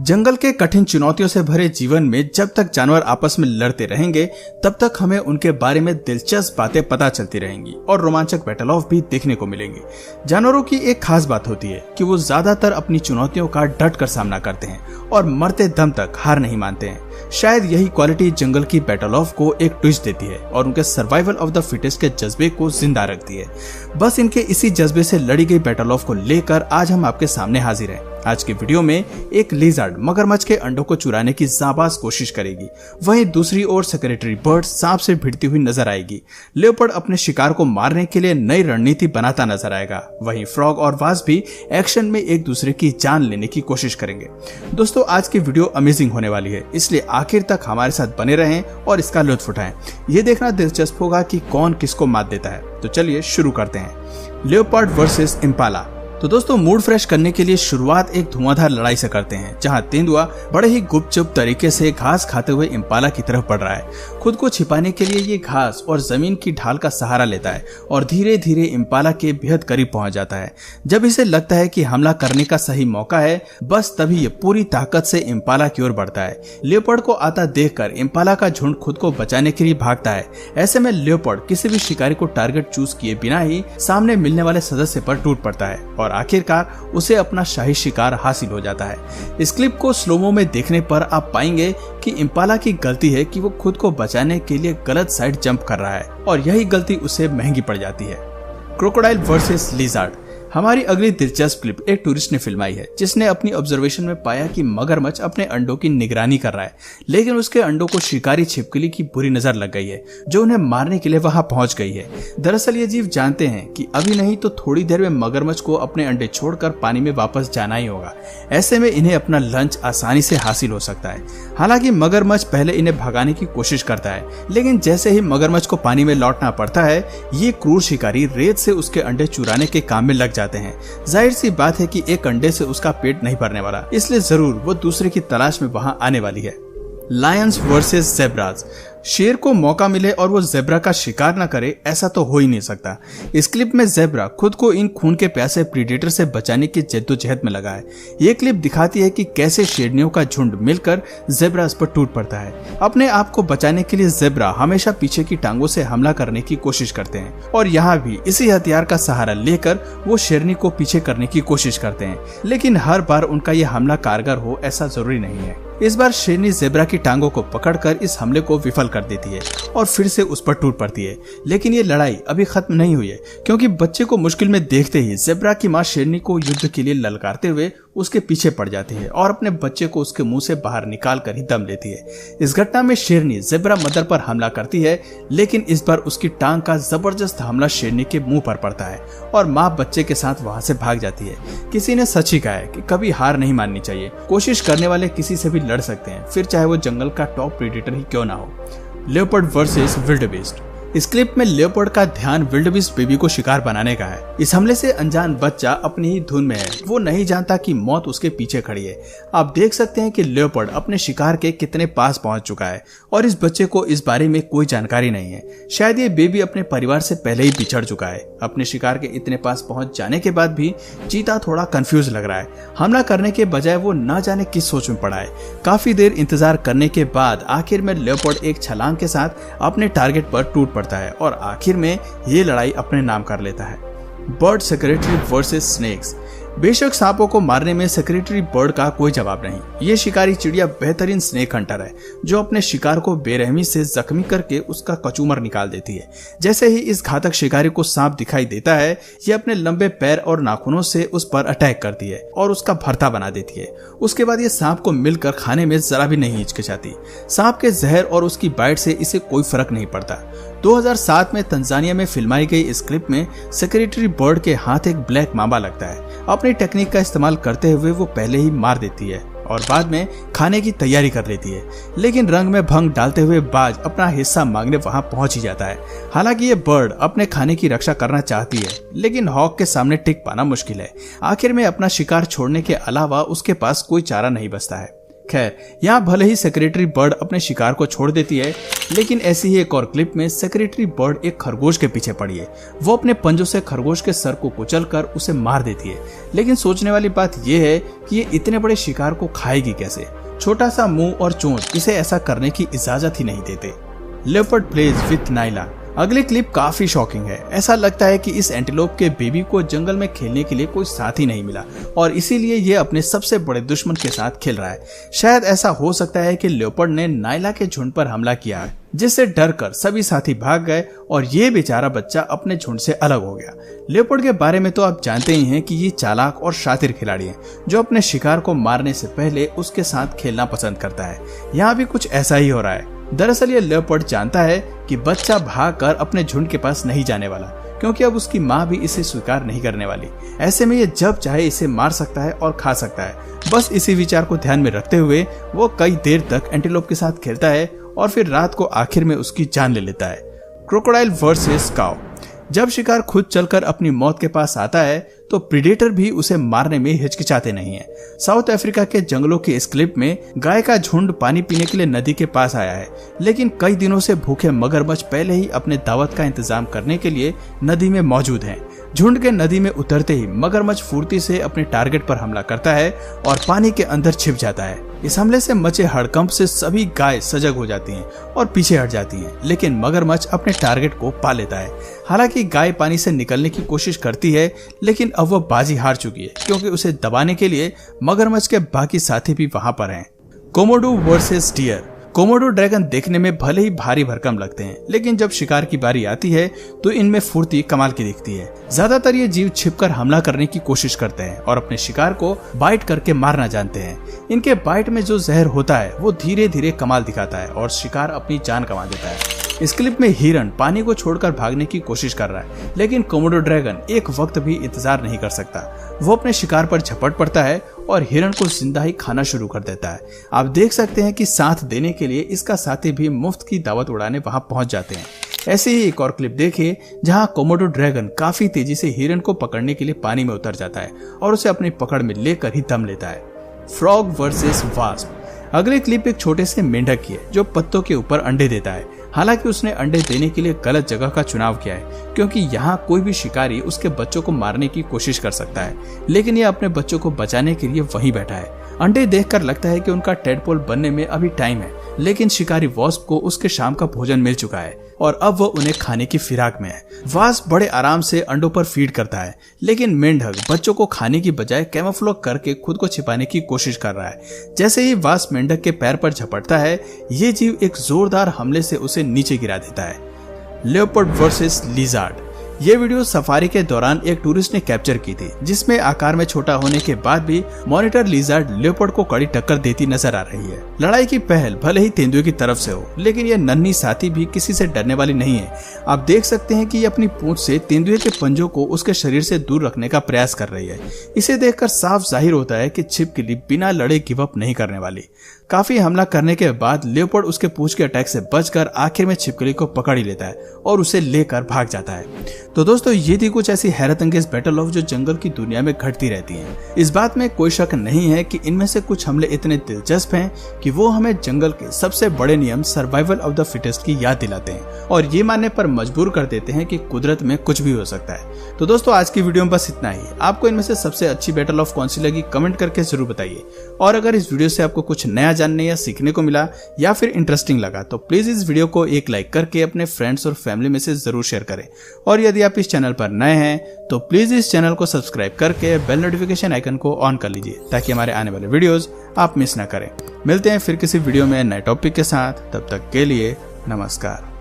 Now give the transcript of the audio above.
जंगल के कठिन चुनौतियों से भरे जीवन में जब तक जानवर आपस में लड़ते रहेंगे तब तक हमें उनके बारे में दिलचस्प बातें पता चलती रहेंगी और रोमांचक बैटल ऑफ भी देखने को मिलेंगे। जानवरों की एक खास बात होती है कि वो ज्यादातर अपनी चुनौतियों का डट कर सामना करते हैं और मरते दम तक हार नहीं मानते हैं। शायद यही क्वालिटी जंगल की बैटल ऑफ को एक ट्विस्ट देती है और उनके सर्वाइवल ऑफ द फिटेस्ट के जज्बे को जिंदा रखती है। बस इनके इसी जज्बे से लड़ी गई बैटल ऑफ को लेकर आज हम आपके सामने हाजिर हैं। आज के वीडियो में एक लिजर्ड मगरमच्छ के अंडों को चुराने की जाबाज कोशिश करेगी, वहीं दूसरी ओर सेक्रेटरी बर्ड सांप से भिड़ती हुई नजर आएगी। लेपर्ड अपने शिकार को मारने के लिए नई रणनीति बनाता नजर आएगा, वहीं फ्रॉग और वास्प भी एक्शन में एक दूसरे की जान लेने की कोशिश करेंगे। दोस्तों, आज की वीडियो अमेजिंग होने वाली है, इसलिए आखिर तक हमारे साथ बने रहें और इसका लुत्फ उठाएं। ये देखना दिलचस्प होगा कि कौन किसको मात देता है। तो चलिए शुरू करते हैं। Leopard versus Impala. तो दोस्तों, मूड फ्रेश करने के लिए शुरुआत एक धुआंधार लड़ाई से करते हैं, जहां तेंदुआ बड़े ही गुपचुप तरीके से घास खाते हुए इम्पाला की तरफ बढ़ रहा है। खुद को छिपाने के लिए ये घास और जमीन की ढाल का सहारा लेता है और धीरे धीरे इम्पाला के बेहद करीब पहुंच जाता है। जब इसे लगता है कि हमला करने का सही मौका है, बस तभी ये पूरी ताकत से इम्पाला की ओर बढ़ता है। लेपर्ड को आता देखकर इम्पाला का झुंड खुद को बचाने के लिए भागता है। ऐसे में लेपर्ड किसी भी शिकारी को टारगेट चूज किए बिना ही सामने मिलने वाले सदस्य पर टूट पड़ता है और आखिरकार उसे अपना शाही शिकार हासिल हो जाता है। इस क्लिप को स्लोमो में देखने पर आप पाएंगे कि इम्पाला की गलती है कि वो खुद को बचाने के लिए गलत साइड जंप कर रहा है और यही गलती उसे महंगी पड़ जाती है। Crocodile versus lizard. हमारी अगली दिलचस्प क्लिप एक टूरिस्ट ने फिल्माई है, जिसने अपनी ऑब्जर्वेशन में पाया कि मगरमच्छ अपने अंडों की निगरानी कर रहा है, लेकिन उसके अंडों को शिकारी छिपकली की बुरी नजर लग गई है, जो उन्हें मारने के लिए वहां पहुंच गई है। दरअसल ये जीव जानते हैं कि अभी नहीं तो थोड़ी देर में मगरमच्छ को अपने अंडे छोड़कर पानी में वापस जाना ही होगा। ऐसे में इन्हें अपना लंच आसानी से हासिल हो सकता है। हालांकि मगरमच्छ पहले इन्हें भगाने की कोशिश करता है, लेकिन जैसे ही मगरमच्छ को पानी में लौटना पड़ता है, ये क्रूर शिकारी रेत से उसके अंडे चुराने के काम में लग जाते हैं। जाहिर सी बात है कि एक अंडे से उसका पेट नहीं भरने वाला, इसलिए जरूर वो दूसरे की तलाश में वहां आने वाली है। Lions versus zebras. शेर को मौका मिले और वो ज़ेब्रा का शिकार न करे, ऐसा तो हो ही नहीं सकता। इस क्लिप में ज़ेब्रा खुद को इन खून के प्यासे प्रीडेटर से बचाने की जद्दोजहद में लगा है। ये क्लिप दिखाती है कि कैसे शेरनियों का झुंड मिलकर ज़ेब्रास पर टूट पड़ता है। अपने आप को बचाने के लिए ज़ेब्रा हमेशा पीछे की टांगों से हमला करने की कोशिश करते हैं और यहाँ भी इसी हथियार का सहारा लेकर वो शेरनी को पीछे करने की कोशिश करते हैं, लेकिन हर बार उनका यह हमला कारगर हो ऐसा जरूरी नहीं है। इस बार शेरनी ज़ेब्रा की टांगों को पकड़कर इस हमले को विफल कर देती है और फिर से उस पर टूट पड़ती है। लेकिन ये लड़ाई अभी खत्म नहीं हुई है, क्योंकि बच्चे को मुश्किल में देखते ही ज़ेब्रा की मां शेरनी को युद्ध के लिए ललकारते हुए उसके पीछे पड़ जाती है और अपने बच्चे को उसके मुंह से बाहर निकाल कर ही दम लेती है। इस घटना में शेरनी ज़ेब्रा मदर पर हमला करती है, लेकिन इस बार उसकी टांग का जबरदस्त हमला शेरनी के मुंह पर पड़ता है और माँ बच्चे के साथ वहां से भाग जाती है। किसी ने सच ही कहा है कि कभी हार नहीं माननी चाहिए। कोशिश करने वाले किसी से भी लड़ सकते हैं, फिर चाहे वो जंगल का टॉप प्रेडेटर ही क्यों ना हो। Leopard versus wildebeest. इस क्लिप में लेपर्ड का ध्यान विल्डबीस्ट बेबी को शिकार बनाने का है। इस हमले से अनजान बच्चा अपनी ही धुन में है, वो नहीं जानता कि मौत उसके पीछे खड़ी है। आप देख सकते हैं कि लेपर्ड अपने शिकार के कितने पास पहुंच चुका है और इस बच्चे को इस बारे में कोई जानकारी नहीं है। शायद ये बेबी अपने परिवार से पहले ही बिछड़ चुका है। अपने शिकार के इतने पास पहुंच जाने के बाद भी चीता थोड़ा कंफ्यूज लग रहा है। हमला करने के बजाय वो न जाने किस सोच में पड़ा है। काफी देर इंतजार करने के बाद आखिर में लेपर्ड एक छलांग के साथ अपने टारगेट पर टूट पड़ता है और आखिर में ये लड़ाई अपने नाम कर लेता है। Bird secretary versus snakes. बेशक सांपों को मारने में सेक्रेटरी बर्ड का कोई जवाब नहीं। ये शिकारी चिड़िया बेहतरीन स्नेक हंटर है, जो अपने शिकार को बेरहमी से जख्मी करके उसका कचूमर निकाल देती है। जैसे ही इस घातक शिकारी को सांप दिखाई देता है, ये अपने लंबे पैर और नाखूनों से उस पर अटैक करती है और उसका भरता बना देती है। उसके बाद ये सांप को मिलकर खाने में जरा भी नहीं हिचकिचाती। सांप के जहर और उसकी बाइट से इसे कोई फर्क नहीं पड़ता। 2007 में तंजानिया में फिल्माई गई इस क्लिप में सेक्रेटरी बर्ड के हाथ एक ब्लैक मामा लगता है। अपनी टेक्निक का इस्तेमाल करते हुए वो पहले ही मार देती है और बाद में खाने की तैयारी कर लेती है, लेकिन रंग में भंग डालते हुए बाज अपना हिस्सा मांगने वहां पहुंच ही जाता है। हालांकि ये बर्ड अपने खाने की रक्षा करना चाहती है, लेकिन हॉक के सामने टिक पाना मुश्किल है। आखिर में अपना शिकार छोड़ने के अलावा उसके पास कोई चारा नहीं बचता है। खैर, यहाँ भले ही सेक्रेटरी बर्ड अपने शिकार को छोड़ देती है, लेकिन ऐसी ही एक और क्लिप में सेक्रेटरी बर्ड एक खरगोश के पीछे पड़ी है। वो अपने पंजों से खरगोश के सर को कुचलकर उसे मार देती है। लेकिन सोचने वाली बात यह है कि ये इतने बड़े शिकार को खाएगी कैसे। छोटा सा मुंह और चोंच इसे ऐसा करने की इजाजत ही नहीं देते। Leopard plays with Naila. अगली क्लिप काफी शॉकिंग है। ऐसा लगता है कि इस एंटीलोप के बेबी को जंगल में खेलने के लिए कोई साथी नहीं मिला और इसीलिए ये अपने सबसे बड़े दुश्मन के साथ खेल रहा है। शायद ऐसा हो सकता है कि लेपर्ड ने नायला के झुंड पर हमला किया है, जिससे डरकर सभी साथी भाग गए और ये बेचारा बच्चा अपने झुंड से अलग हो गया। लेपर्ड के बारे में तो आप जानते ही हैं कि ये चालाक और शातिर खिलाड़ी है, जो अपने शिकार को मारने से पहले उसके साथ खेलना पसंद करता है। यहाँ भी कुछ ऐसा ही हो रहा है। दरअसल ये लेपर्ड जानता है कि बच्चा भागकर अपने झुंड के पास नहीं जाने वाला, क्योंकि अब उसकी माँ भी इसे स्वीकार नहीं करने वाली। ऐसे में ये जब चाहे इसे मार सकता है और खा सकता है। बस इसी विचार को ध्यान में रखते हुए वो कई देर तक एंटीलोप के साथ खेलता है और फिर रात को आखिर में उसकी जान ले लेता है। क्रोकोडाइल वर्सेस काऊ। जब शिकार खुद चलकर अपनी मौत के पास आता है तो प्रीडेटर भी उसे मारने में हिचकिचाते नहीं है। साउथ अफ्रीका के जंगलों की इस क्लिप में गाय का झुंड पानी पीने के लिए नदी के पास आया है, लेकिन कई दिनों से भूखे मगरमच्छ पहले ही अपने दावत का इंतजाम करने के लिए नदी में मौजूद हैं। झुंड के नदी में उतरते ही मगरमच्छ फुर्ती से अपने टारगेट पर हमला करता है और पानी के अंदर छिप जाता है। इस हमले से मचे हड़कंप से सभी गाय सजग हो जाती हैं और पीछे हट जाती हैं, लेकिन मगरमच्छ अपने टारगेट को पा लेता है। हालांकि गाय पानी से निकलने की कोशिश करती है, लेकिन अब वो बाजी हार चुकी है, क्योंकि उसे दबाने के लिए मगरमच्छ के बाकी साथी भी वहां पर हैं। Komodo versus deer. Komodo dragon देखने में भले ही भारी भरकम लगते हैं, लेकिन जब शिकार की बारी आती है तो इनमें फुर्ती कमाल की दिखती है। ज्यादातर ये जीव छिपकर हमला करने की कोशिश करते हैं और अपने शिकार को बाइट करके मारना जानते हैं। इनके बाइट में जो जहर होता है वो धीरे धीरे कमाल दिखाता है और शिकार अपनी जान गंवा देता है। इस क्लिप में हिरन पानी को छोड़कर भागने की कोशिश कर रहा है, लेकिन कोमोडो ड्रैगन एक वक्त भी इंतजार नहीं कर सकता। वो अपने शिकार पर झपट पड़ता है और हिरन को जिंदा ही खाना शुरू कर देता है। आप देख सकते हैं कि साथ देने के लिए इसका साथी भी मुफ्त की दावत उड़ाने वहां पहुंच जाते हैं। ऐसे ही एक और क्लिप देखिए जहां कोमोडो ड्रैगन काफी तेजी से हिरन को पकड़ने के लिए पानी में उतर जाता है और उसे अपनी पकड़ में लेकर ही दम लेता है। Frog versus wasp. अगली क्लिप एक छोटे से मेंढक की है जो पत्तों के ऊपर अंडे देता है। हालांकि उसने अंडे देने के लिए गलत जगह का चुनाव किया है, क्योंकि यहाँ कोई भी शिकारी उसके बच्चों को मारने की कोशिश कर सकता है, लेकिन ये अपने बच्चों को बचाने के लिए वहीं बैठा है। अंडे देखकर लगता है कि उनका टेडपोल बनने में अभी टाइम है, लेकिन शिकारी वास्प को उसके शाम का भोजन मिल चुका है और अब वो उन्हें खाने की फिराक में है। वास्प बड़े आराम से अंडों पर फीड करता है, लेकिन मेंढक बच्चों को खाने की बजाय कैमोफ्लेज करके खुद को छिपाने की कोशिश कर रहा है। जैसे ही वास्प मेंढक के पैर पर झपटता है, ये जीव एक जोरदार हमले से उसे नीचे गिरा देता है। Leopard versus lizard. ये वीडियो सफारी के दौरान एक टूरिस्ट ने कैप्चर की थी, जिसमें आकार में छोटा होने के बाद भी मॉनिटर लिजार्ड लेपर्ड को कड़ी टक्कर देती नजर आ रही है। लड़ाई की पहल भले ही तेंदुए की तरफ से हो, लेकिन ये नन्ही साथी भी किसी से डरने वाली नहीं है। आप देख सकते हैं कि ये अपनी पूंछ से तेंदुए के पंजों को उसके शरीर से दूर रखने का प्रयास कर रही है। इसे देखकर साफ जाहिर होता है कि छिपकली बिना लड़े गिव अप नहीं करने वाली। काफी हमला करने के बाद लेपर्ड उसके पूंछ के अटैक से बचकर आखिर में छिपकली को पकड़ ही लेता है और उसे लेकर भाग जाता है। तो दोस्तों, ये थी कुछ ऐसी हैरत अंगेज बैटल ऑफ जो जंगल की दुनिया में घटती रहती हैं। इस बात में कोई शक नहीं है कि इनमें से कुछ हमले इतने दिलचस्प हैं कि वो हमें जंगल के सबसे बड़े नियम सर्वाइवल ऑफ द फिटेस्ट की याद दिलाते हैं और ये मानने पर मजबूर कर देते हैं कि कुदरत में कुछ भी हो सकता है। तो दोस्तों, आज की वीडियो में बस इतना ही। आपको इनमें से सबसे अच्छी बैटल ऑफ कौन सी लगी कमेंट करके जरूर बताइए। और अगर इस वीडियो से आपको कुछ नया जानने या सीखने को मिला या फिर इंटरेस्टिंग लगा तो प्लीज इस वीडियो को एक लाइक करके अपने फ्रेंड्स और फैमिली में से जरूर शेयर करें। और यदि आप इस चैनल पर नए हैं तो प्लीज इस चैनल को सब्सक्राइब करके बेल नोटिफिकेशन आइकन को ऑन कर लीजिए, ताकि हमारे आने वाले वीडियोस आप मिस ना करें। मिलते हैं फिर किसी वीडियो में नए टॉपिक के साथ। तब तक के लिए नमस्कार।